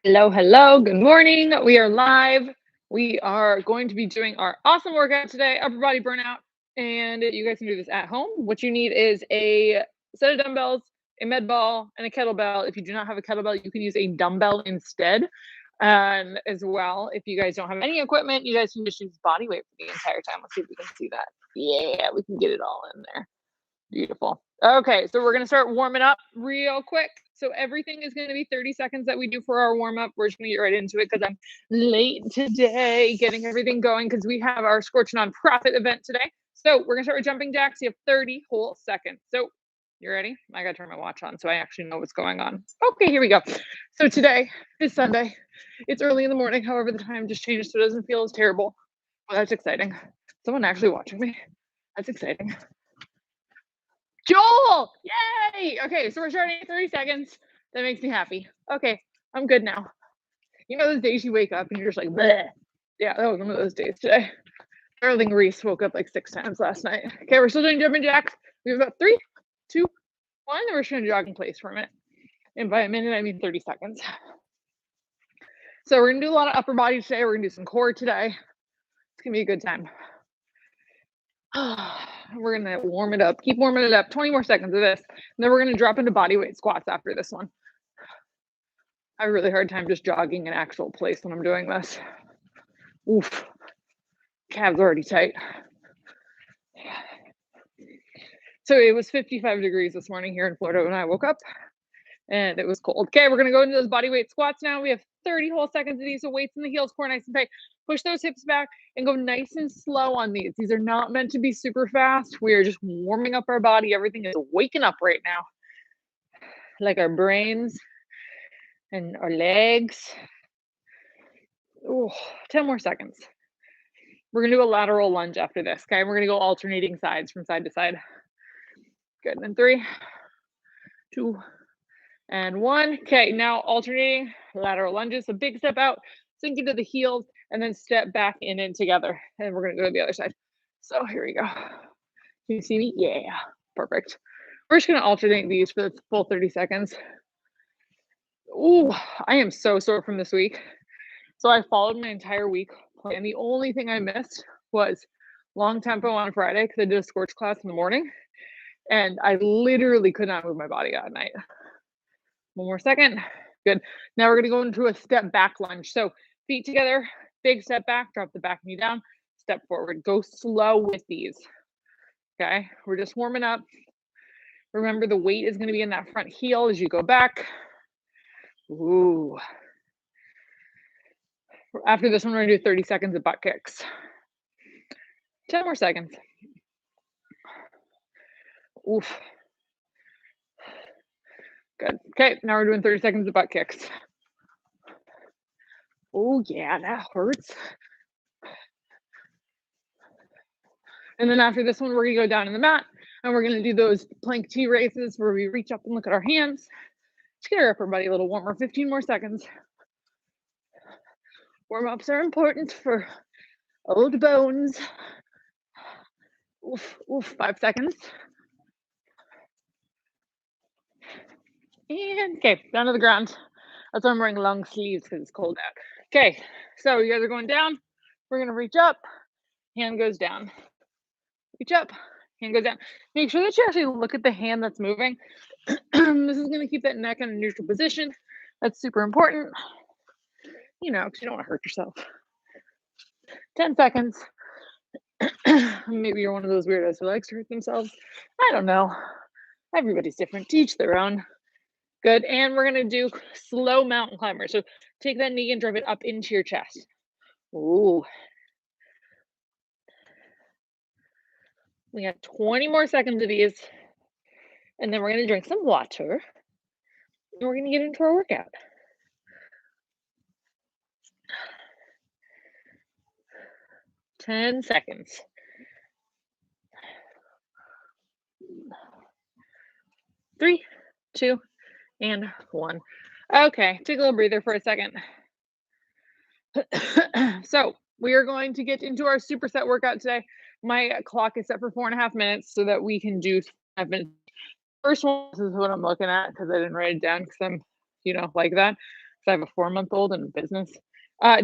Hello, hello. Good morning. We are live. We are going to be doing our awesome workout today, upper body burnout. And you guys can do this at home. What you need is a set of dumbbells, a med ball, and a kettlebell. If you do not have a kettlebell, you can use a dumbbell instead. As well, if you guys don't have any equipment, you guys can just use body weight for the entire time. Let's see if we can see that. Yeah, we can get it all in there. Beautiful. Okay, so we're going to start warming up real quick. So everything is going to be 30 seconds that we do for our warm up. We're just going to get right into it because I'm late today getting everything going because we have our Scorch nonprofit event today. So we're going to start with jumping jacks. You have 30 whole seconds. So you ready? I got to turn my watch on so I actually know what's going on. Okay, here we go. So today is Sunday. It's early in the morning. However, the time just changed so it doesn't feel as terrible. Well, that's exciting. Someone actually watching me. That's exciting. Joel! Yay! Okay, so we're starting at 30 seconds. That makes me happy. Okay, I'm good now. You know those days you wake up and you're just like, bleh. Yeah, that was one of those days today. Darling Reese woke up like 6 times last night. Okay, we're still doing jumping jacks. We have about 3, 2, 1, and we're just gonna jog in place for a minute. And by a minute, I mean 30 seconds. So we're gonna do a lot of upper body today. We're gonna do some core today. It's gonna be a good time. We're gonna warm it up. Keep warming it up. 20 more seconds of this. And then we're gonna drop into bodyweight squats after this one. I have a really hard time just jogging in actual place when I'm doing this. Oof. Calves already tight. So it was 55 degrees this morning here in Florida when I woke up. And it was cold. Okay, we're gonna go into those bodyweight squats now. We have 30 whole seconds of these. So weights in the heels, core nice and tight. Push those hips back and go nice and slow on these. These are not meant to be super fast. We are just warming up our body. Everything is waking up right now. Like our brains and our legs. Ooh, 10 more seconds. We're gonna do a lateral lunge after this, okay? We're gonna go alternating sides from side to side. Good, and 3, 2, and 1. Okay, now alternating lateral lunges. So big step out, sink into the heels, and then step back in and together. And we're gonna go to the other side. So here we go. Can you see me? Yeah, perfect. We're just gonna alternate these for the full 30 seconds. Ooh, I am so sore from this week. So I followed my entire week, and the only thing I missed was long tempo on Friday because I did a Scorch class in the morning, and I literally could not move my body at night. One more second. Good. Now we're going to go into a step back lunge. So feet together, big step back, drop the back knee down, step forward. Go slow with these. Okay, we're just warming up. Remember, the weight is going to be in that front heel as you go back. Ooh. After this one, we're going to do 30 seconds of butt kicks. 10 more seconds. Oof. Good. Okay, now we're doing 30 seconds of butt kicks. Oh, yeah, that hurts. And then after this one, we're going to go down in the mat, and we're going to do those plank T raises where we reach up and look at our hands. Just get our upper body a little warmer. 15 more seconds. Warm-ups are important for old bones. Oof, oof, 5 seconds. And okay, down to the ground. That's why I'm wearing long sleeves because it's cold out. Okay, so you guys are going down. We're gonna reach up, hand goes down. Reach up, hand goes down. Make sure that you actually look at the hand that's moving. This is gonna keep that neck in a neutral position. That's super important. You know, because you don't want to hurt yourself. 10 seconds. Maybe you're one of those weirdos who likes to hurt themselves. I don't know. Everybody's different. Teach their own. Good. And we're going to do slow mountain climber. So take that knee and drive it up into your chest. Ooh. We have 20 more seconds of these. And then we're going to drink some water. And we're going to get into our workout. Ten seconds. 3, 2, and 1. Okay, take a little breather for a second. So we are going to get into our superset workout today. My clock is set for 4.5 minutes so that we can do 5 minutes. First one, this is what I'm looking at because I didn't write it down because I'm, like that. I have a 4-month-old in business.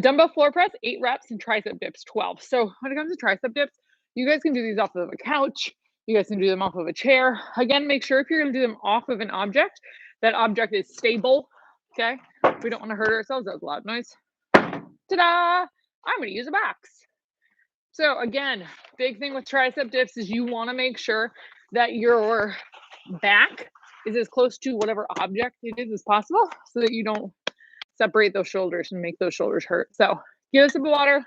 Dumbbell floor press, 8 reps, and tricep dips, 12. So when it comes to tricep dips, you guys can do these off of a couch. You guys can do them off of a chair. Again, make sure if you're going to do them off of an object, that object is stable. Okay. We don't want to hurt ourselves. That was a loud noise. Ta-da! I'm going to use a box. So again, big thing with tricep dips is you want to make sure that your back is as close to whatever object it is as possible so that you don't separate those shoulders and make those shoulders hurt. So get a sip of water.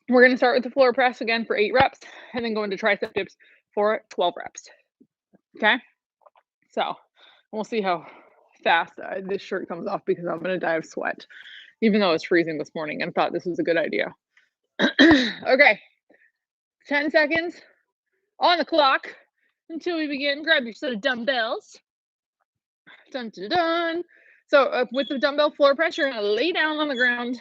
We're going to start with the floor press again for 8 reps and then go into tricep dips for 12 reps. Okay. So we'll see how fast this shirt comes off because I'm going to die of sweat, even though it's freezing this morning and thought this was a good idea. Okay. 10 seconds on the clock until we begin. Grab your set of dumbbells. Dun, dun, dun. So with the dumbbell floor press, you're going to lay down on the ground.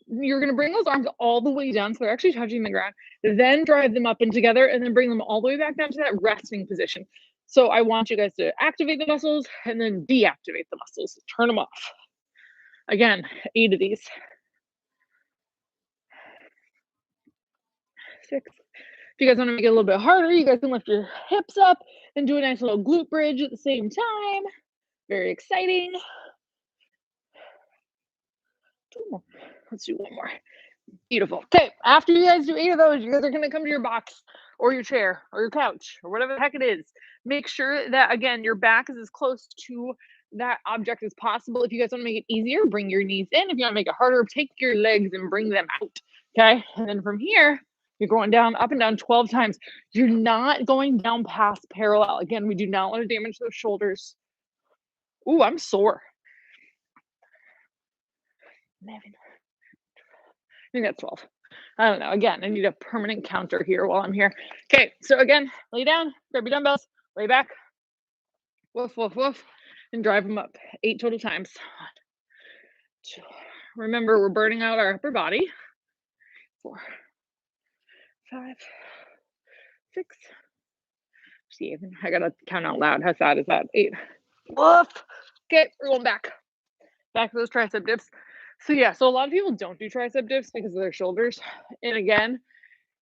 You're going to bring those arms all the way down so they're actually touching the ground, then drive them up and together and then bring them all the way back down to that resting position. So I want you guys to activate the muscles and then deactivate the muscles. Turn them off. Again, 8 of these. 6. If you guys want to make it a little bit harder, you guys can lift your hips up and do a nice little glute bridge at the same time. Very exciting. 2 more. Let's do 1 more. Beautiful. Okay, after you guys do 8 of those, you guys are going to come to your box or your chair or your couch or whatever the heck it is. Make sure that, again, your back is as close to that object as possible. If you guys want to make it easier, bring your knees in. If you want to make it harder, take your legs and bring them out. Okay, and then from here, you're going down, up and down 12 times. You're not going down past parallel. Again, we do not want to damage those shoulders. Ooh, I'm sore. 11. I think that's 12. I don't know. Again, I need a permanent counter here while I'm here. Okay, so again, lay down, grab your dumbbells, lay back, woof, woof, woof, and drive them up 8 total times. 1, 2. Remember, we're burning out our upper body. 4, 5, 6, 7. I gotta count out loud. How sad is that? 8. Woof. Okay, we're going back. Back to those tricep dips. So yeah, so a lot of people don't do tricep dips because of their shoulders. And again,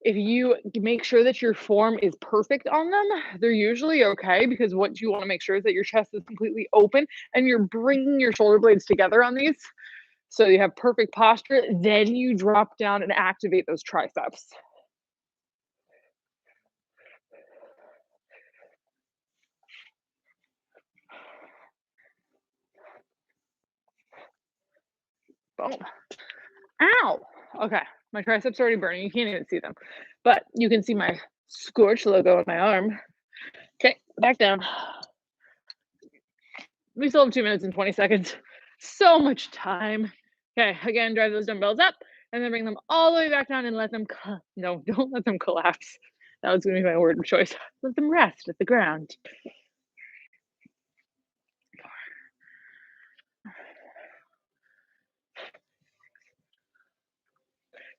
if you make sure that your form is perfect on them, they're usually okay because what you want to make sure is that your chest is completely open and you're bringing your shoulder blades together on these. So you have perfect posture. Then you drop down and activate those triceps. Boom. Ow. Okay. My triceps are already burning. You can't even see them, but you can see my Scorch logo on my arm. Okay, back down. We still have 2 minutes and 20 seconds. So much time. Okay, again, drive those dumbbells up and then bring them all the way back down and let them, no, don't let them collapse. That was going to be my word of choice. Let them rest at the ground. 4.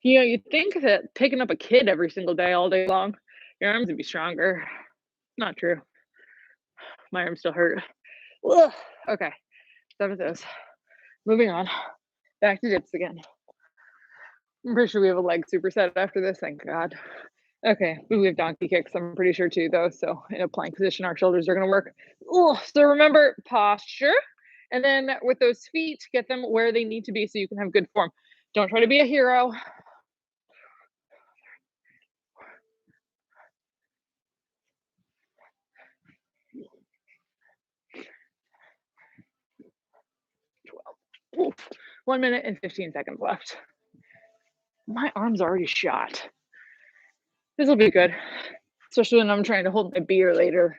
You know, you'd think that picking up a kid every single day, all day long, your arms would be stronger. Not true. My arms still hurt. Ugh. Okay, 7 of those. Moving on. Back to dips again. I'm pretty sure we have a leg superset after this, thank God. Okay, we have donkey kicks, I'm pretty sure too, though. So in a plank position, our shoulders are going to work. Ooh, so remember posture. And then with those feet, get them where they need to be so you can have good form. Don't try to be a hero. 12. Oof. 1 minute and 15 seconds left. My arm's already shot. This will be good, especially when I'm trying to hold my beer later.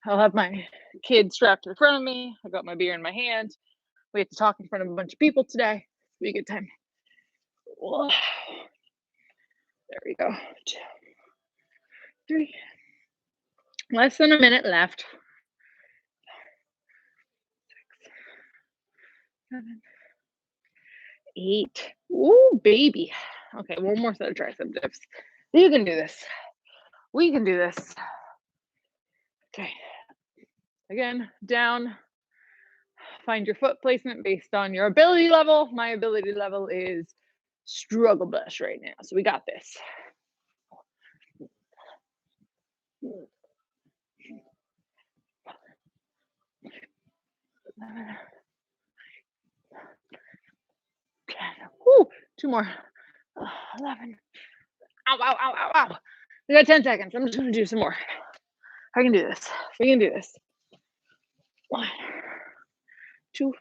I'll have my kid strapped in front of me. I got my beer in my hand. We have to talk in front of a bunch of people today. It'll be a good time. Whoa. There we go. 2, 3. Less than a minute left. 6, 7, 8. Ooh, baby. Okay, 1 more set of tricep dips. You can do this. We can do this. Okay. Again, down. Find your foot placement based on your ability level. My ability level is struggle bus right now, so we got this. Woo, 2 more. 11. Ow, ow, ow, ow, ow. We got 10 seconds. I'm just going to do some more. I can do this. We can do this. 1, 2.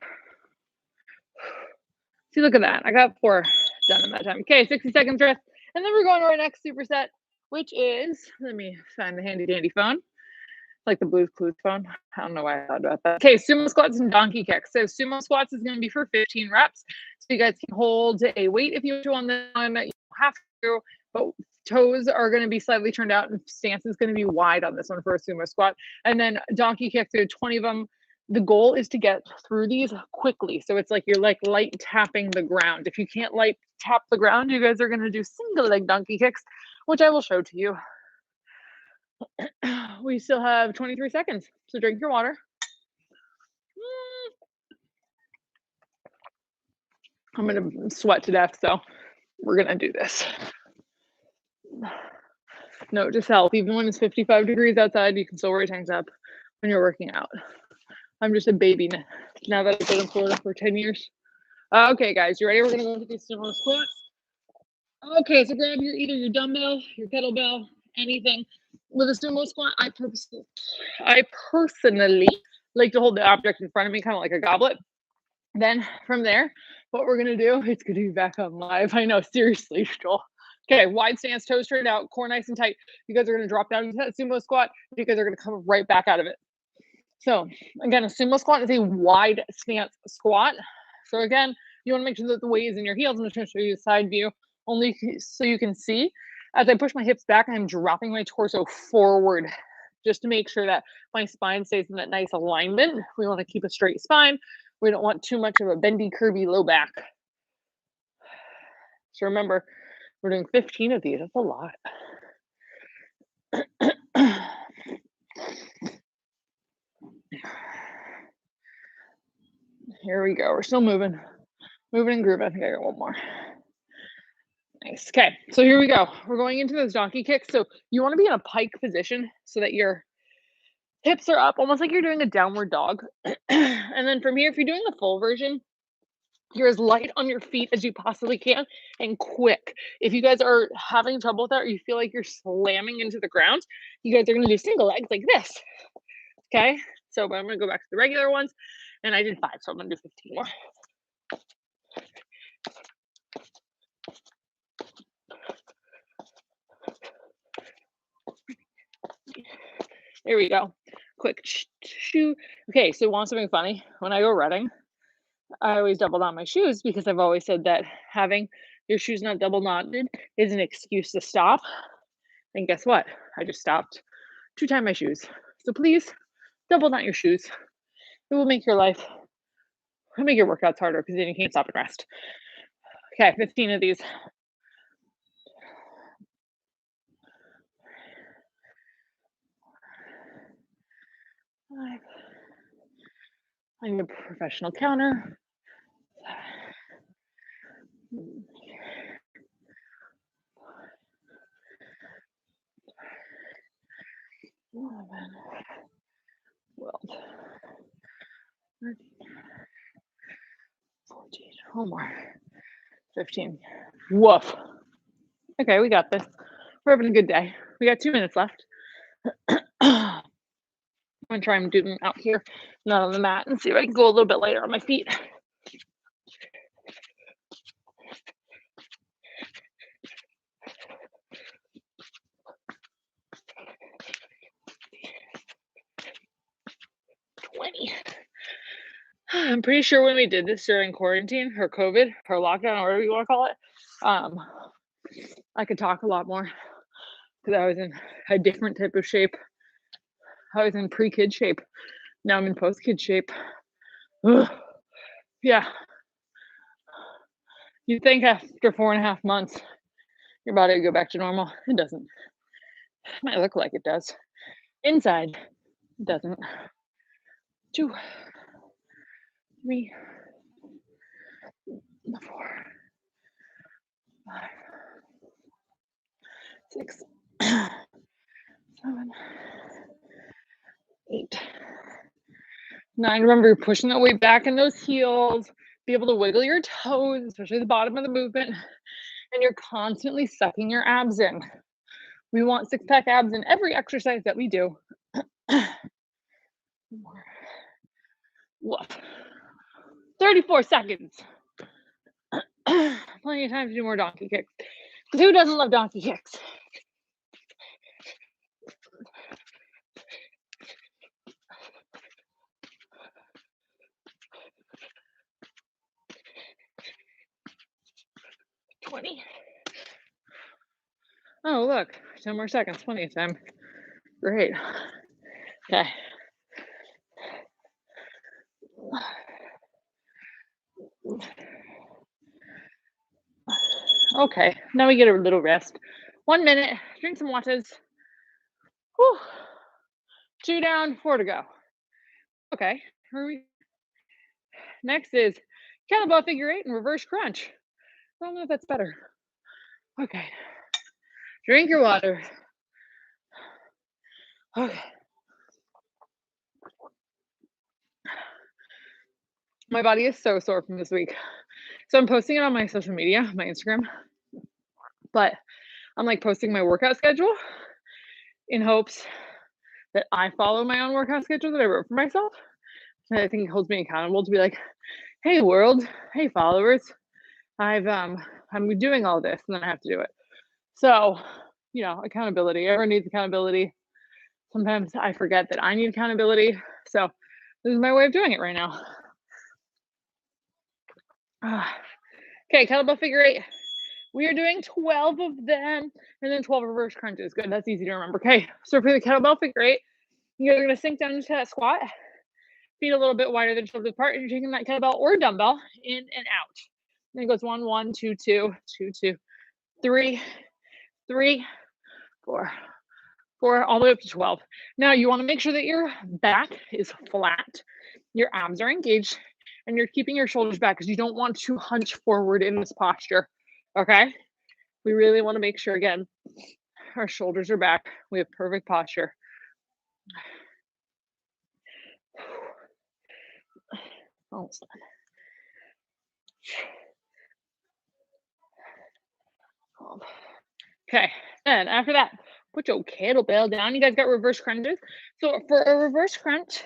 See, look at that. I got 4 done in that time. Okay, 60 seconds rest. And then we're going to our next superset, which is, let me find the handy dandy phone. Like the Blue's Clues phone. I don't know why I thought about that. Okay, sumo squats and donkey kicks. So sumo squats is going to be for 15 reps. So you guys can hold a weight if you want to on the one. You don't have to, but toes are going to be slightly turned out and stance is going to be wide on this one for a sumo squat. And then donkey kicks, there are 20 of them. The goal is to get through these quickly. So it's like you're like light tapping the ground. If you can't light tap the ground, you guys are going to do single leg donkey kicks, which I will show to you. We still have 23 seconds, so drink your water. I'm gonna sweat to death, so we're gonna do this. Note to self, even when it's 55 degrees outside, you can still wear tank top when you're working out. I'm just a baby now that I've been in Florida for 10 years. Okay, guys, you ready? We're gonna go into these sumo squats. Okay, so grab either your dumbbell, your kettlebell, anything. With a sumo squat, I personally like to hold the object in front of me, kind of like a goblet. Then from there, what we're gonna do, it's gonna be back on live. I know, seriously, Joel. Okay, wide stance, toes straight out, core nice and tight. You guys are gonna drop down into that sumo squat. You guys are gonna come right back out of it. So again, a sumo squat is a wide stance squat. So again, you wanna make sure that the weight is in your heels. I'm just gonna show you the side view, only so you can see. As I push my hips back, I'm dropping my torso forward just to make sure that my spine stays in that nice alignment. We want to keep a straight spine. We don't want too much of a bendy, curvy low back. So remember, we're doing 15 of these. That's a lot. Here we go. We're still moving and grooving. I think I got one more. Nice. Okay, so here we go. We're going into those donkey kicks. So you want to be in a pike position so that your hips are up, almost like you're doing a downward dog. And then from here, if you're doing the full version, you're as light on your feet as you possibly can and quick. If you guys are having trouble with that or you feel like you're slamming into the ground, you guys are going to do single legs like this. Okay, so I'm going to go back to the regular ones, and I did 5, so I'm going to do 15 more. There we go. Quick shoe. Okay, so want something funny? When I go running, I always double knot my shoes because I've always said that having your shoes not double knotted is an excuse to stop. And guess what? I just stopped to tie my shoes. So please double knot your shoes. It will make your life, it'll make your workouts harder because then you can't stop and rest. Okay, 15 of these. 5. I need a professional counter. 7. 11. 12. 13. 14. One more. 15. Woof. Okay, we got this. We're having a good day. We got 2 minutes left. I'm gonna try and do them out here, not on the mat, and see if I can go a little bit lighter on my feet. I'm pretty sure when we did this during quarantine or COVID or lockdown or whatever you want to call it, I could talk a lot more because I was in a different type of shape. I was in pre-kid shape. Now I'm in post-kid shape. Ugh. Yeah. You'd think after 4.5 months, your body would go back to normal. It doesn't. It might look like it does. Inside, it doesn't. 2, 3, 4, 5, 6, 7, 8, 9. Remember, you're pushing that weight back in those heels. Be able to wiggle your toes, especially the bottom of the movement. And you're constantly sucking your abs in. We want six-pack abs in every exercise that we do. Woof. 34 seconds. Plenty of time to do more donkey kicks. Because who doesn't love donkey kicks? Oh, look, 10 more seconds, plenty of time. Great. Okay. Okay, now we get a little rest. 1 minute, drink some waters. Whew. 2 down, 4 to go. Okay, next is kettlebell figure 8 and reverse crunch. I don't know if that's better. Okay, drink your water. Okay. My body is so sore from this week. So I'm posting it on my social media, my Instagram, but I'm like posting my workout schedule in hopes that I follow my own workout schedule that I wrote for myself. And I think it holds me accountable to be like, hey world, hey followers, I'm doing all this and then I have to do it. So, you know, accountability. Everyone needs accountability. Sometimes I forget that I need accountability. So this is my way of doing it right now. Okay, kettlebell figure 8. We are doing 12 of them and then 12 reverse crunches. Good, that's easy to remember. Okay, so for the kettlebell figure 8, you're gonna sink down into that squat, feet a little bit wider than shoulders apart, and you're taking that kettlebell or dumbbell in and out. Then it goes 1, 1, 2, 2, 2, 2, 3, 3, 4, 4, all the way up to 12. Now you wanna make sure that your back is flat, your abs are engaged, and you're keeping your shoulders back because you don't want to hunch forward in this posture, okay? We really wanna make sure, again, our shoulders are back. We have perfect posture. Almost done. Okay, and after that, put your kettlebell down. You guys got reverse crunches. So for a reverse crunch,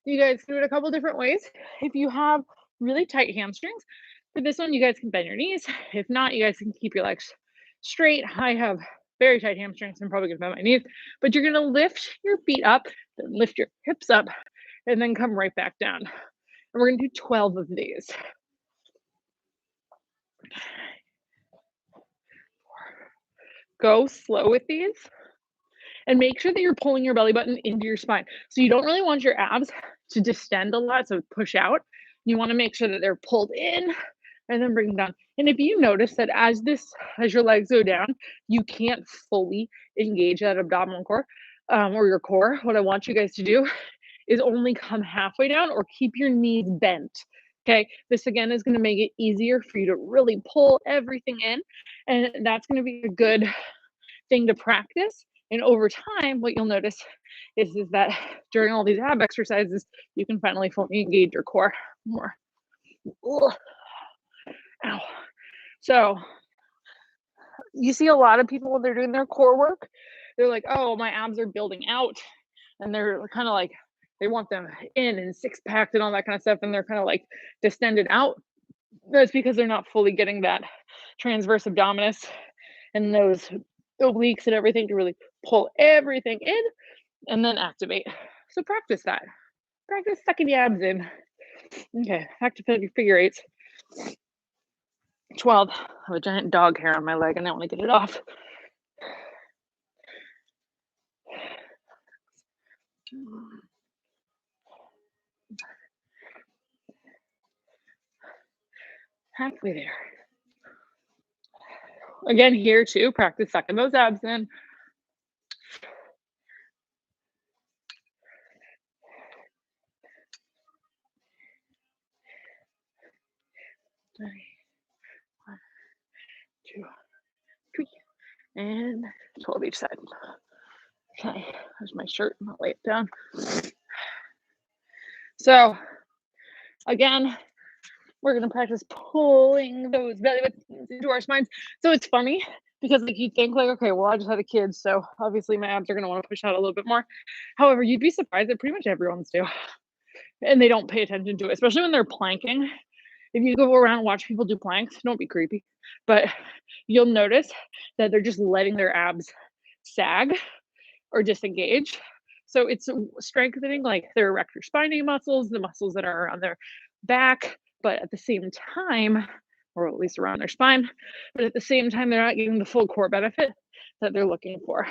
you guys do it a couple different ways. If you have really tight hamstrings, for this one, you guys can bend your knees. If not, you guys can keep your legs straight. I have very tight hamstrings. I'm probably gonna bend my knees, but you're gonna lift your feet up, then lift your hips up, and then come right back down. And we're gonna do 12 of these. Go slow with these and make sure that you're pulling your belly button into your spine. So you don't really want your abs to distend a lot, so push out. You want to make sure that they're pulled in and then bring them down. And if you notice that as your legs go down, you can't fully engage that abdominal core or your core, what I want you guys to do is only come halfway down or keep your knees bent. Okay, this again is going to make it easier for you to really pull everything in, and that's going to be a good thing to practice. And over time, what you'll notice is that during all these ab exercises, you can finally fully engage your core more. Ugh. Ow. So you see a lot of people when they're doing their core work, they're like, oh, my abs are building out. And they're kind of like, they want them in and six packed and all that kind of stuff. And they're kind of like distended out. That's because they're not fully getting that transverse abdominis and those obliques and everything to really pull everything in and then activate. So practice that. Practice sucking the abs in. Okay, back to figure 8s. 12. I have a giant dog hair on my leg and I want to get it off. Halfway there. Again, here too, practice sucking those abs in. Ready? 1, 2, 3, and 12 each side. Okay, there's my shirt. I'll lay it down. So, again, we're gonna practice pulling those belly buttons into our spines. So it's funny because like you think like, okay, well, I just had a kid, so obviously my abs are gonna want to push out a little bit more. However, you'd be surprised that pretty much everyone's do, and they don't pay attention to it, especially when they're planking. If you go around and watch people do planks, don't be creepy, but you'll notice that they're just letting their abs sag or disengage. So it's strengthening like their erector spinae muscles, the muscles that are on their back, but at the same time, or at least around their spine, but at the same time, they're not getting the full core benefit that they're looking for.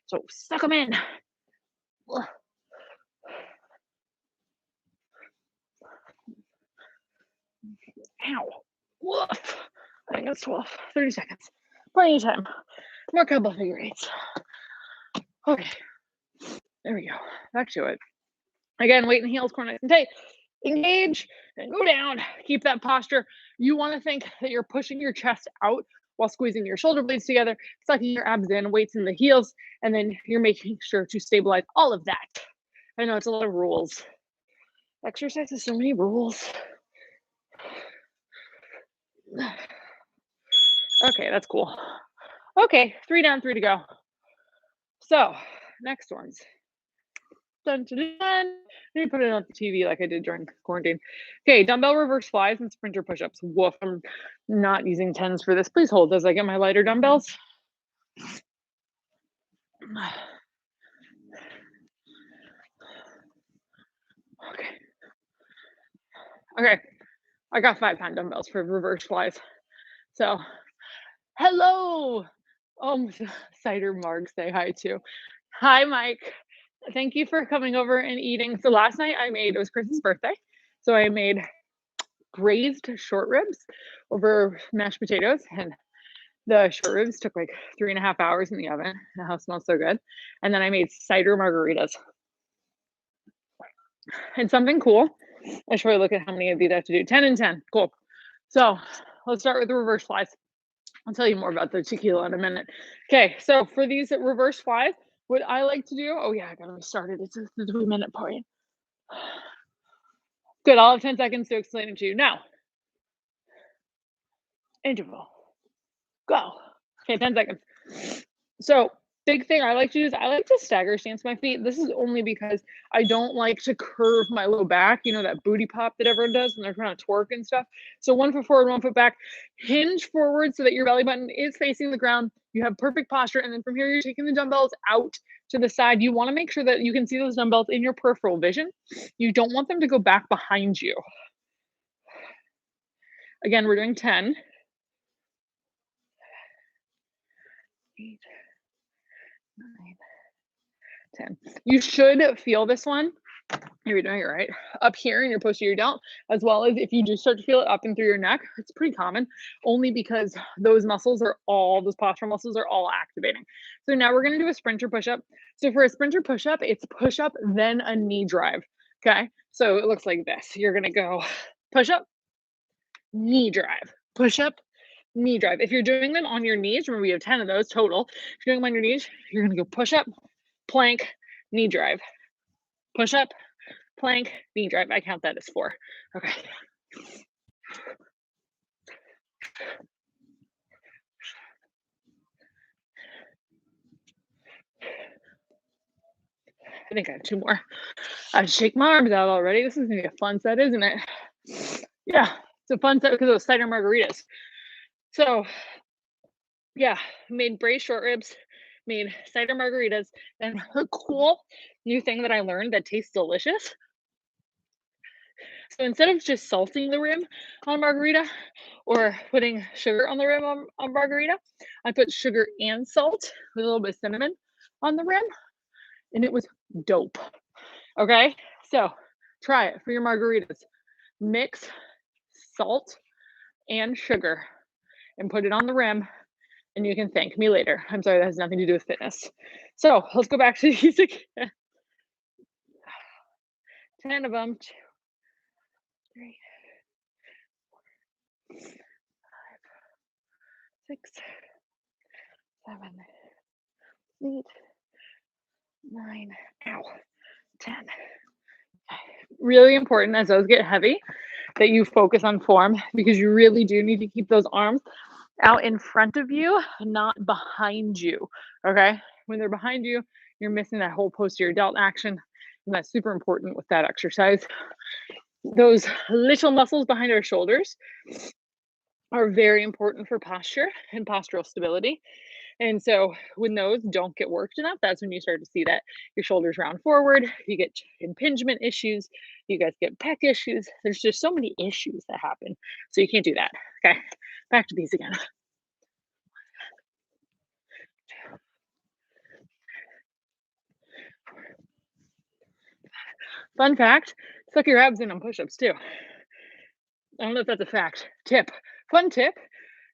So suck them in. Ow. Woof. I think that's 12, 30 seconds. Plenty of time. More kettlebell figure eights. Okay. There we go. Back to it. Again, weight and heels, core nice and tight. Engage and go down. Keep that posture. You want to think that you're pushing your chest out while squeezing your shoulder blades together, sucking your abs in, weights in the heels, and then you're making sure to stabilize all of that. I know it's a lot of rules. Exercise has so many rules. Okay, that's cool. Okay, 3 down, 3 to go. So, next ones. Dun, dun, dun. Let me put it on the TV like I did during quarantine. Okay, dumbbell reverse flies and sprinter push-ups. Woof, I'm not using 10s for this. Please hold as I get my lighter dumbbells. Okay, I got 5-pound dumbbells for reverse flies. So, hello. Cider Marg, say hi too. Hi, Mike. Thank you for coming over and eating. So last night it was Chris's birthday. So I made braised short ribs over mashed potatoes, and the short ribs took like 3.5 hours in the oven. The house smells so good. And then I made cider margaritas. And something cool. I should probably look at how many of these I have to do. 10 and 10. Cool. So let's start with the reverse flies. I'll tell you more about the tequila in a minute. Okay, so for these reverse flies, what I like to do, oh yeah, I gotta be started. It's the 3-minute point. Good, I'll have 10 seconds to explain it to you. Now, interval, go. Okay, 10 seconds. So big thing I like to do is I like to stagger stance my feet. This is only because I don't like to curve my low back, you know, that booty pop that everyone does when they're trying to twerk and stuff. So 1 foot forward, 1 foot back, hinge forward so that your belly button is facing the ground. You have perfect posture. And then from here, you're taking the dumbbells out to the side. You want to make sure that you can see those dumbbells in your peripheral vision. You don't want them to go back behind you. Again, we're doing 10. 8, 9, 10. You should feel this one. You're doing it right up here in your posterior delt, as well as if you do start to feel it up and through your neck. It's pretty common, only because those postural muscles are all activating. So now we're going to do a sprinter push-up. So for a sprinter push-up, it's push-up, then a knee drive. Okay, so it looks like this. You're going to go push-up, knee drive, push-up, knee drive. If you're doing them on your knees, remember we have 10 of those total. If you're doing them on your knees, you're going to go push-up, plank, knee drive, push-up, plank, knee drive. I count that as 4. Okay. I think I have 2 more. I shake my arms out already. This is gonna be a fun set, isn't it? Yeah, it's a fun set because of those cider margaritas. So, yeah, made braised short ribs, made cider margaritas, and a cool new thing that I learned that tastes delicious. So instead of just salting the rim on margarita or putting sugar on the rim on margarita, I put sugar and salt with a little bit of cinnamon on the rim, and it was dope. Okay, so try it for your margaritas. Mix salt and sugar and put it on the rim, and you can thank me later. I'm sorry, that has nothing to do with fitness. So let's go back to these again. 10 of them. 2, 3, 6, 7, 8, 9, ow, 10. Really important as those get heavy that you focus on form because you really do need to keep those arms out in front of you, not behind you. Okay. When they're behind you, you're missing that whole posterior delt action. And that's super important with that exercise. Those little muscles behind our shoulders are very important for posture and postural stability. And so when those don't get worked enough, that's when you start to see that your shoulders round forward, you get impingement issues, you guys get pec issues. There's just so many issues that happen. So you can't do that. Okay. Back to these again. Fun fact, suck your abs in on push-ups too. I don't know if that's a fact. Tip. Fun tip.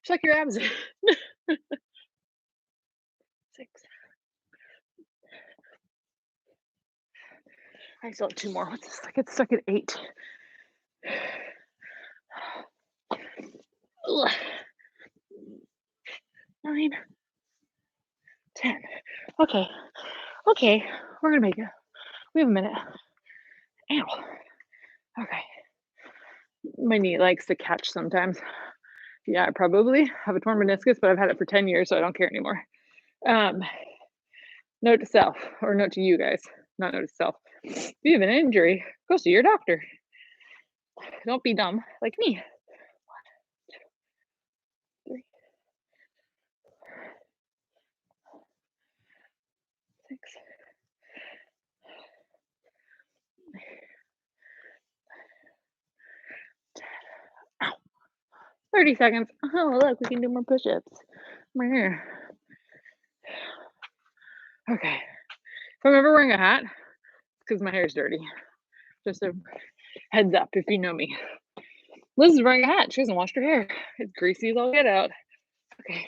Suck your abs in. 6. I still have 2 more. What's this? I get stuck at 8. 9, 10. Okay. Okay. We're gonna make it. We have a minute. Ow. Okay. My knee likes to catch sometimes. Yeah, I probably have a torn meniscus, but I've had it for 10 years, so I don't care anymore. Note to self, or note to you guys, not note to self. If you have an injury, go see your doctor. Don't be dumb like me. 1, 2, 3, 6. 10. Ow. 30 seconds. Oh, look, we can do more push-ups. Okay. If I'm ever wearing a hat, it's because my hair is dirty. Just a heads up if you know me. Liz is wearing a hat. She hasn't washed her hair. It's greasy as all get out. Okay.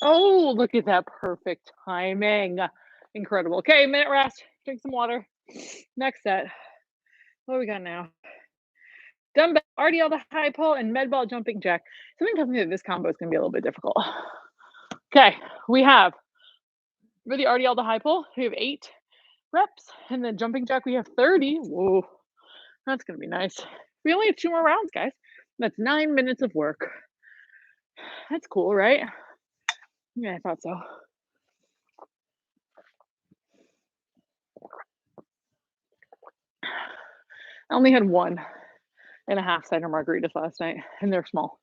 Oh, look at that perfect timing. Incredible. Okay, minute rest. Drink some water. Next set. What do we got now? Dumbbell, RDL to high pull, and med ball jumping jack. Something tells me that this combo is going to be a little bit difficult. Okay, we have for the RDL to high pull, we have 8 reps, and then jumping jack, we have 30. Whoa, that's going to be nice. We only have 2 more rounds, guys. That's 9 minutes of work. That's cool, right? Yeah, I thought so. I only had 1.5 cider margaritas last night, and they're small.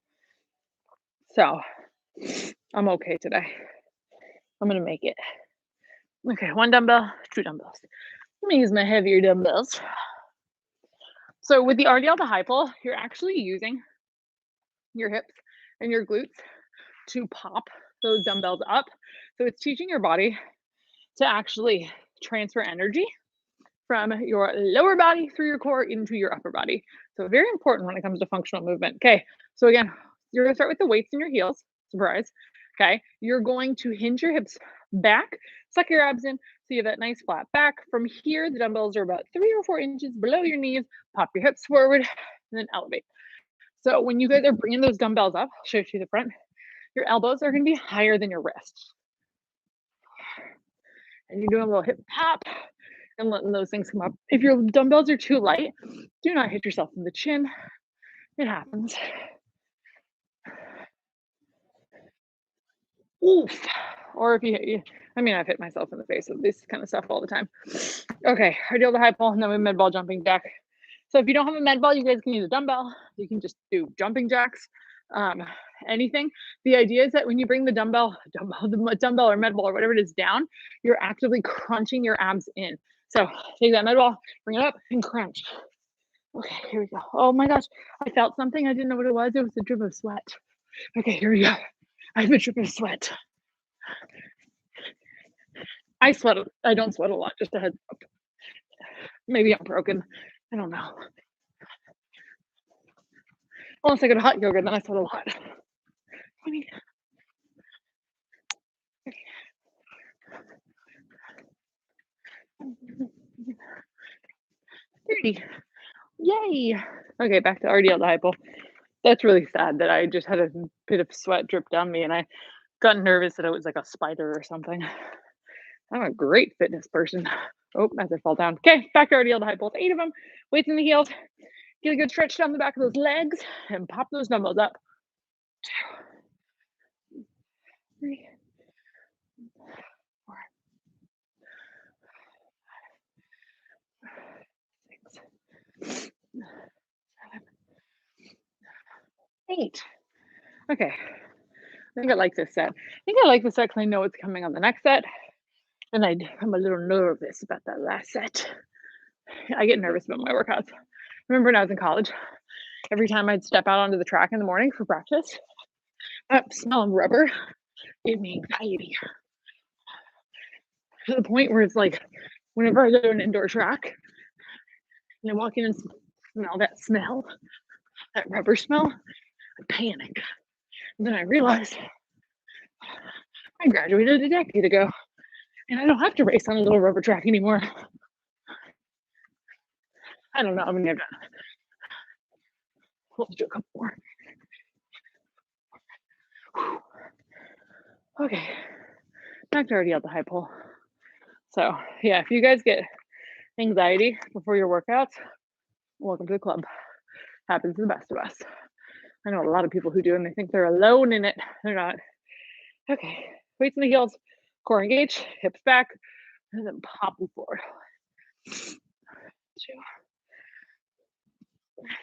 So I'm okay today. I'm gonna make it. Okay, 1 dumbbell, 2 dumbbells. Let me use my heavier dumbbells. So with the RDL to high pull, you're actually using your hips and your glutes to pop those dumbbells up. So it's teaching your body to actually transfer energy from your lower body through your core into your upper body. So very important when it comes to functional movement. Okay, so again, you're gonna start with the weights in your heels, surprise. Okay, you're going to hinge your hips back, suck your abs in, so you have that nice flat back. From here, the dumbbells are about 3 or 4 inches below your knees, pop your hips forward, and then elevate. So when you guys are bringing those dumbbells up, I'll show you to the front, your elbows are gonna be higher than your wrists. And you're doing a little hip tap and letting those things come up. If your dumbbells are too light, do not hit yourself in the chin. It happens. Oof. Or if you hit you, I mean, I've hit myself in the face with this kind of stuff all the time. Okay, RDL to high pull, and then we med ball jumping jack. So if you don't have a med ball, you guys can use a dumbbell. You can just do jumping jacks, anything. The idea is that when you bring the dumbbell or med ball or whatever it is down, you're actively crunching your abs in. So take that med ball, bring it up, and crunch. Okay, here we go. Oh my gosh, I felt something. I didn't know what it was. It was a drip of sweat. Okay, here we go. I have a drip of sweat. I sweat. I don't sweat a lot, just a heads up. Maybe I'm broken. I don't know. Unless I go to hot yoga, then I sweat a lot. 20. 30. Yay. Okay, back to RDL to hypo. That's really sad that I just had a bit of sweat drip down me and I got nervous that it was like a spider or something. I'm a great fitness person. Oh, as I fall down. Okay, back to RDL to hypo. 8 of them. Weights in the heels. Get a good stretch down the back of those legs and pop those dumbbells up. 2, 3, 4, 6, 7, 8. Okay. I think I like this set. I think I like this set because I know what's coming on the next set. And I'm a little nervous about that last set. I get nervous about my workouts. Remember when I was in college, every time I'd step out onto the track in the morning for practice, that smell of rubber gave me anxiety to the point where it's like whenever I go to an indoor track and I walk in and smell that rubber smell, I panic. And then I realized I graduated a decade ago and I don't have to race on a little rubber track anymore. I don't know how many I've done. Let's do a couple more. Whew. Okay, back to RDL to high pull. So yeah, if you guys get anxiety before your workouts, welcome to the club. Happens to the best of us. I know a lot of people who do and they think they're alone in it. They're not. Okay, weights in the heels, core engage, hips back, and then pop them forward. 2, 3,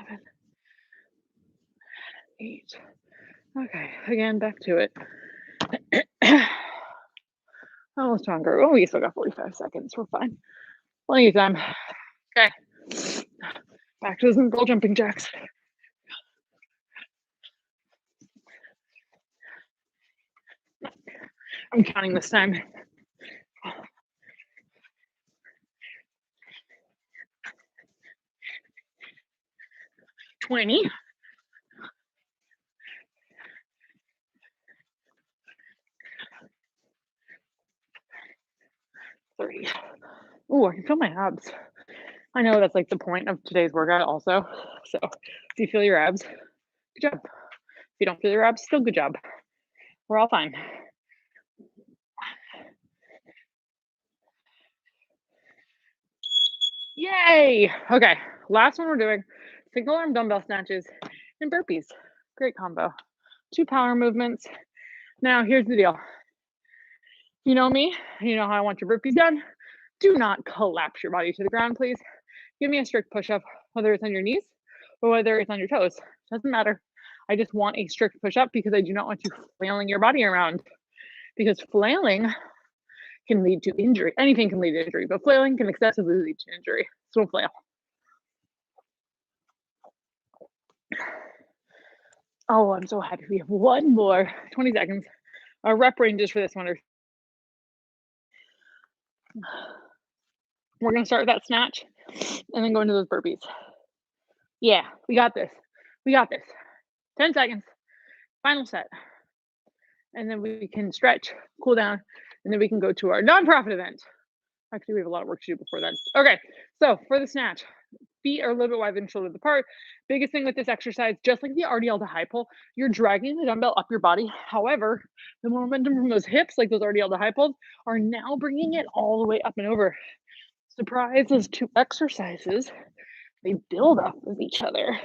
7, 8. Okay, again, back to it. Almost stronger. Oh, we still got 45 seconds. We're fine. Plenty of time. Okay. Back to some goal jumping jacks. I'm counting this time. 20. 30. Oh, I can feel my abs. I know that's like the point of today's workout also. So if you feel your abs, good job. If you don't feel your abs, still good job. We're all fine. Yay! Okay, last one we're doing single arm dumbbell snatches and burpees. Great combo. 2 power movements. Now, here's the deal. You know me, you know how I want your burpees done. Do not collapse your body to the ground, please. Give me a strict push up, whether it's on your knees or whether it's on your toes. Doesn't matter. I just want a strict push up because I do not want you flailing your body around. Because flailing can lead to injury. Anything can lead to injury, but flailing can excessively lead to injury. So don't flail. Oh, I'm so happy we have one more. 20 seconds. Our rep ranges for this one are. We're going to start with that snatch and then go into those burpees. Yeah, we got this. We got this. 10 seconds. Final set. And then we can stretch, cool down, and then we can go to our nonprofit event. Actually, we have a lot of work to do before that. Okay, so for the snatch, feet are a little bit wider than shoulders apart. Biggest thing with this exercise, just like the RDL to high pull, you're dragging the dumbbell up your body. However, the momentum from those hips, like those RDL to high pulls, are now bringing it all the way up and over. Surprise, those 2 exercises, they build off of each other.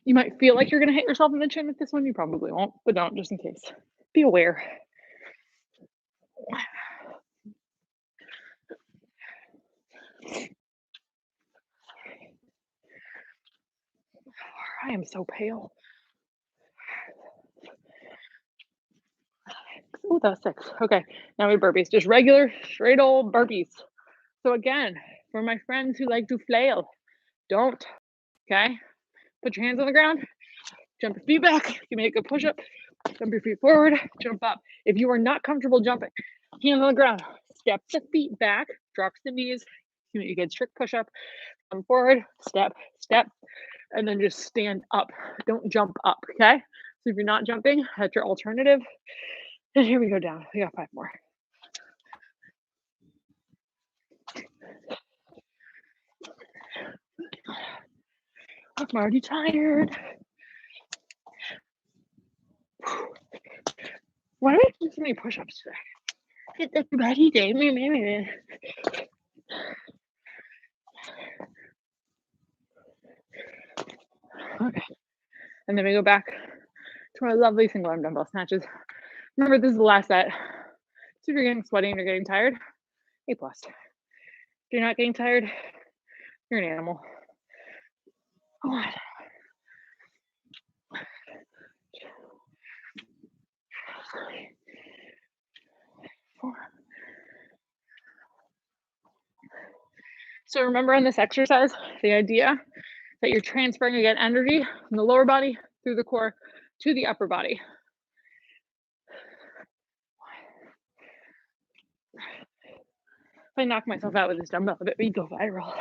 You might feel like you're going to hit yourself in the chin with this one. You probably won't, but don't, just in case. Be aware. I am so pale. Oh, that was 6. Okay, now we burpees. Just regular, straight old burpees. So again, for my friends who like to flail, don't. Okay? Put your hands on the ground. Jump your feet back. You make a push-up. Jump your feet forward. Jump up. If you are not comfortable jumping, hands on the ground. Step the feet back. Drop to the knees. You get strict push up. Come forward, step, step, and then just stand up. Don't jump up, okay? So if you're not jumping, that's your alternative. And here we go down. We got 5 more. I'm already tired. Why do I do so many push-ups today? It's a ready day. Okay. And then we go back to our lovely single arm dumbbell snatches. Remember, this is the last set. So if you're getting sweaty and you're getting tired, A+. If you're not getting tired, you're an animal. Come on. 4. So remember in this exercise, the idea that you're transferring again energy from the lower body through the core to the upper body. If I knock myself out with this dumbbell a bit, we go viral.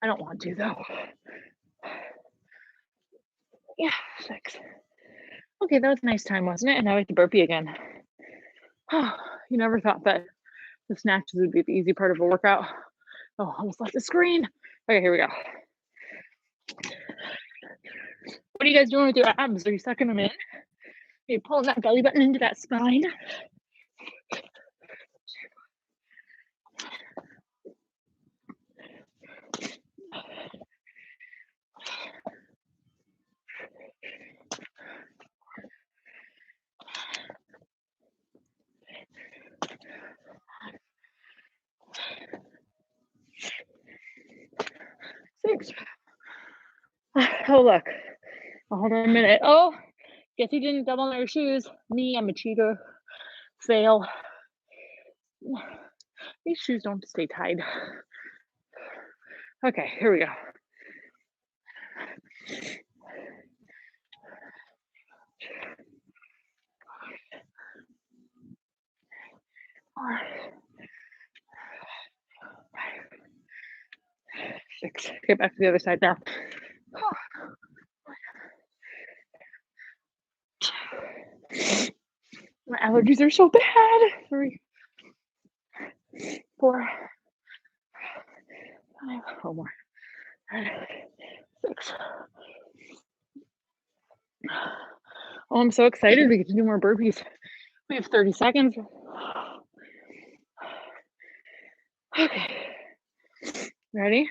I don't want to though. Yeah, 6. Okay, that was a nice time, wasn't it? And now we have to burpee again. Oh, you never thought that the snatches would be the easy part of a workout. Oh, almost left the screen. Okay, here we go. What are you guys doing with your abs? Are you sucking them in? Are you pulling that belly button into that spine? Six. Oh, look. Hold on a minute. Oh, guess you didn't double on your shoes. Me, I'm a cheater. Fail. These shoes don't stay tied. Okay, here we go. Four. 6. Get back to the other side now. My allergies are so bad. 3, 4, 5. One more. 6. Oh, I'm so excited we get to do more burpees. We have 30 seconds. Okay. Ready?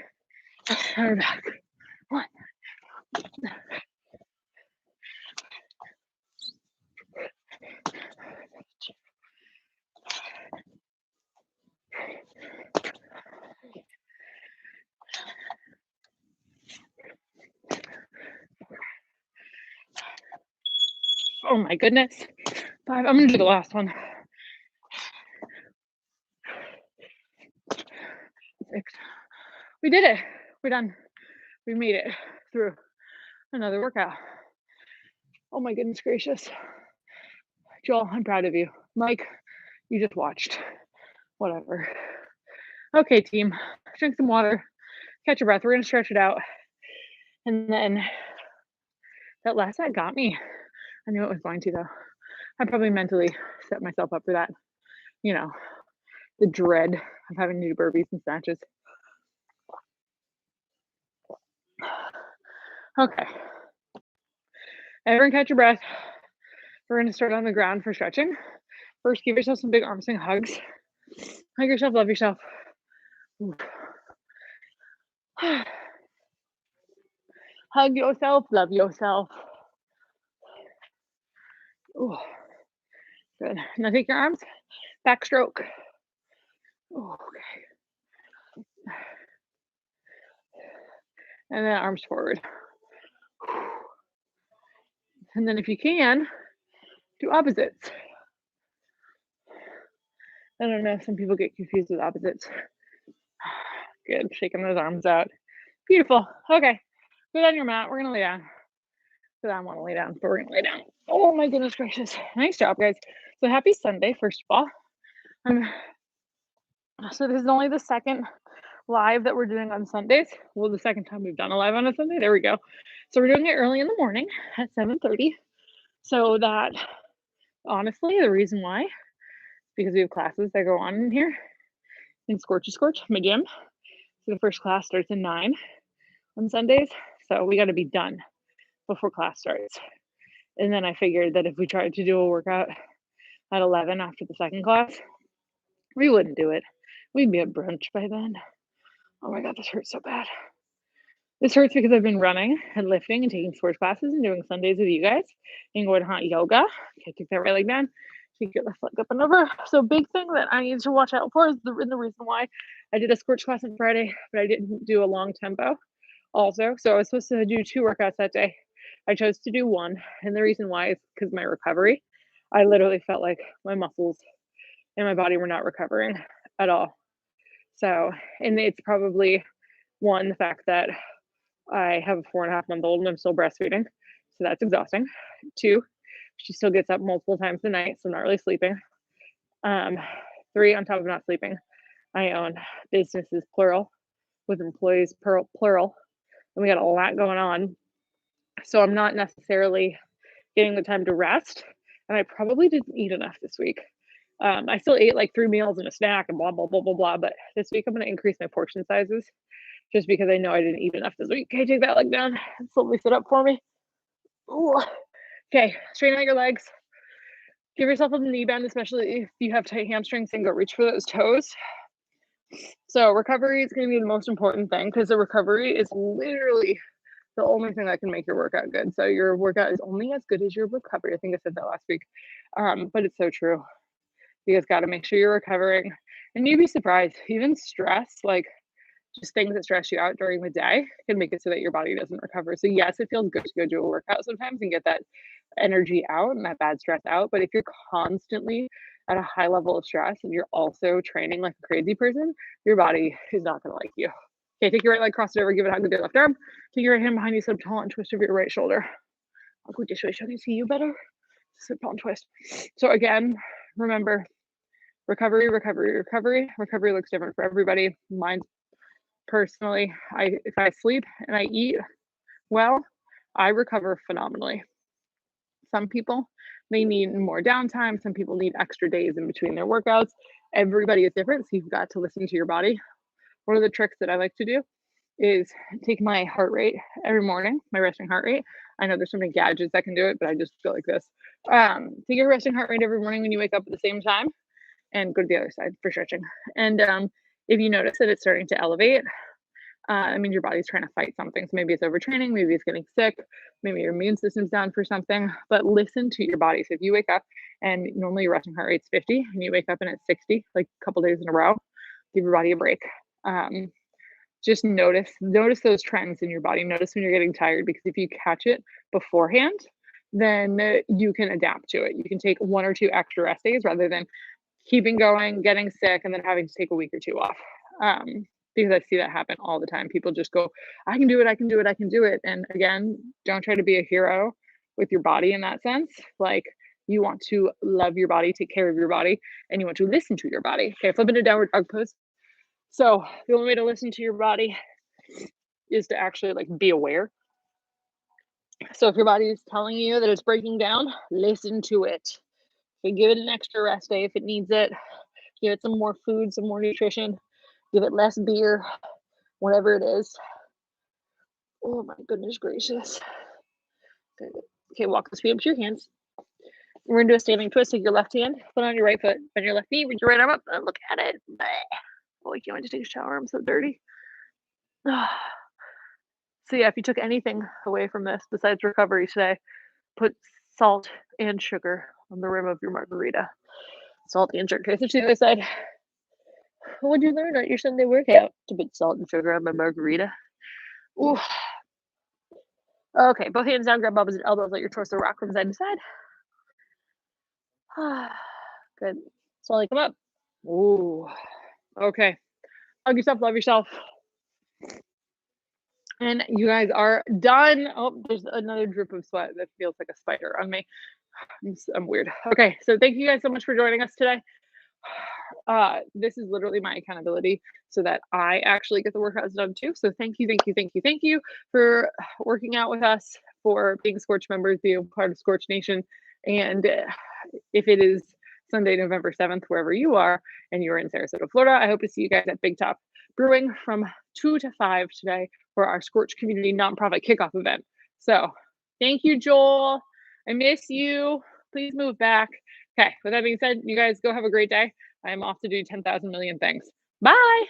And we're back. 1. Oh my goodness. 5. I'm gonna do the last one. 6. We did it. We're done. We made it through another workout. Oh my goodness gracious. Joel, I'm proud of you. Mike, you just watched. Whatever. Okay, team. Drink some water. Catch your breath. We're gonna stretch it out. And then that last set got me. I knew it was going to though. I probably mentally set myself up for that. You know, the dread of having to do burpees and snatches. Okay. Everyone catch your breath. We're going to start on the ground for stretching. First, give yourself some big arm swing hugs. Hug yourself, love yourself. Hug yourself, love yourself. Ooh. Good. Now take your arms, backstroke. Okay. And then arms forward. And then if you can, do opposites. I don't know, some people get confused with opposites. Good, shaking those arms out. Beautiful. Okay, go on your mat. We're gonna lay down. Because I want to lay down, but we're gonna lay down. Oh my goodness gracious. Nice job, guys. So happy Sunday, first of all. So this is only the second live that we're doing on Sundays. Well, the second time we've done a live on a Sunday. There we go. So we're doing it early in the morning at 7:30. So that, honestly, the reason why is because we have classes that go on in here in Scorch, my gym. So the first class starts at 9 on Sundays. So we got to be done before class starts. And then I figured that if we tried to do a workout at 11 after the second class, we wouldn't do it. We'd be at brunch by then. Oh my God, this hurts so bad. This hurts because I've been running and lifting and taking sports classes and doing Sundays with you guys and going hot yoga. Okay, kick that right leg down. Take your left leg up and over. So big thing that I need to watch out for is the reason why I did a Scorch class on Friday, but I didn't do a long tempo also. So I was supposed to do 2 workouts that day. I chose to do 1. And the reason why is because my recovery. I literally felt like my muscles and my body were not recovering at all. So, and it's probably, 1, the fact that I have a 4.5-month-old and I'm still breastfeeding. So that's exhausting. 2, she still gets up multiple times a night, so not really sleeping. 3, on top of not sleeping, I own businesses, plural, with employees, plural. And we got a lot going on. So I'm not necessarily getting the time to rest. And I probably didn't eat enough this week. I still ate like 3 meals and a snack and blah, blah, blah, blah, blah. But this week I'm going to increase my portion sizes just because I know I didn't eat enough this week. Okay, take that leg down and slowly sit up for me. Ooh. Okay, straighten out your legs. Give yourself a knee bend, especially if you have tight hamstrings, and go reach for those toes. So recovery is going to be the most important thing because the recovery is literally the only thing that can make your workout good. So your workout is only as good as your recovery. I think I said that last week, but it's so true. You guys got to make sure you're recovering, and you'd be surprised. Even stress, like just things that stress you out during the day, can make it so that your body doesn't recover. So yes, it feels good to go do a workout sometimes and get that energy out and that bad stress out. But if you're constantly at a high level of stress and you're also training like a crazy person, your body is not going to like you. Okay, take your right leg, cross it over, give it a hug with your left arm. Take your right hand behind you, sit up tall and twist over your right shoulder. I'll go this way so I can see you better. Sit tall and twist. So again, remember, recovery. Recovery looks different for everybody. Mine's personally, if I sleep and I eat well, I recover phenomenally. Some people, they need more downtime. Some people need extra days in between their workouts. Everybody is different, so you've got to listen to your body. One of the tricks that I like to do is take my heart rate every morning, my resting heart rate. I know there's so many gadgets that can do it, but I just feel like this. Take your resting heart rate every morning when you wake up at the same time, and go to the other side for stretching. And if you notice that it's starting to elevate, I mean, your body's trying to fight something. So maybe it's overtraining, maybe it's getting sick, maybe your immune system's down for something, but listen to your body. So if you wake up and normally your resting heart rate's 50 and you wake up and it's 60, like a couple days in a row, give your body a break. Just notice those trends in your body. Notice when you're getting tired, because if you catch it beforehand, then you can adapt to it. You can take 1 or 2 extra rest days rather than keeping going, getting sick, and then having to take a week or 2 off. Because I see that happen all the time. People just go, I can do it. And again, don't try to be a hero with your body in that sense. Like, you want to love your body, take care of your body, and you want to listen to your body. Okay, flip into downward dog pose. So the only way to listen to your body is to actually like be aware. So if your body is telling you that it's breaking down, listen to it. Okay, give it an extra rest day if it needs it. Give it some more food, some more nutrition. Give it less beer, whatever it is. Oh my goodness gracious. Okay, walk the feet up to your hands. We're gonna do a standing twist. Take your left hand, put on your right foot, bend your left knee, reach your right arm up, and look at it. Oh, I can't wait to take a shower. I'm so dirty. So yeah, if you took anything away from this besides recovery today, put salt and sugar on the rim of your margarita. Salt and sugar. Okay, so to the other side. What did you learn at your Sunday workout? To put salt and sugar on my margarita. Ooh. Okay, both hands down, grab elbows and elbows, let your torso rock from side to side. Good. Slowly come up. Ooh. Okay. Hug yourself, love yourself. And you guys are done. Oh, there's another drip of sweat that feels like a spider on me. I'm weird. Okay, so thank you guys so much for joining us today. this is literally my accountability so that I actually get the workouts done too. So thank you, thank you, thank you, thank you for working out with us, for being Scorch members, being part of Scorch Nation. And if it is Sunday, November 7th, wherever you are, and you're in Sarasota, Florida, I hope to see you guys at Big Top Brewing from 2 to 5 today for our Scorch Community Nonprofit Kickoff event. So thank you, Joel. I miss you. Please move back. Okay, with that being said, you guys go have a great day. I'm off to do 10,000 million things. Bye.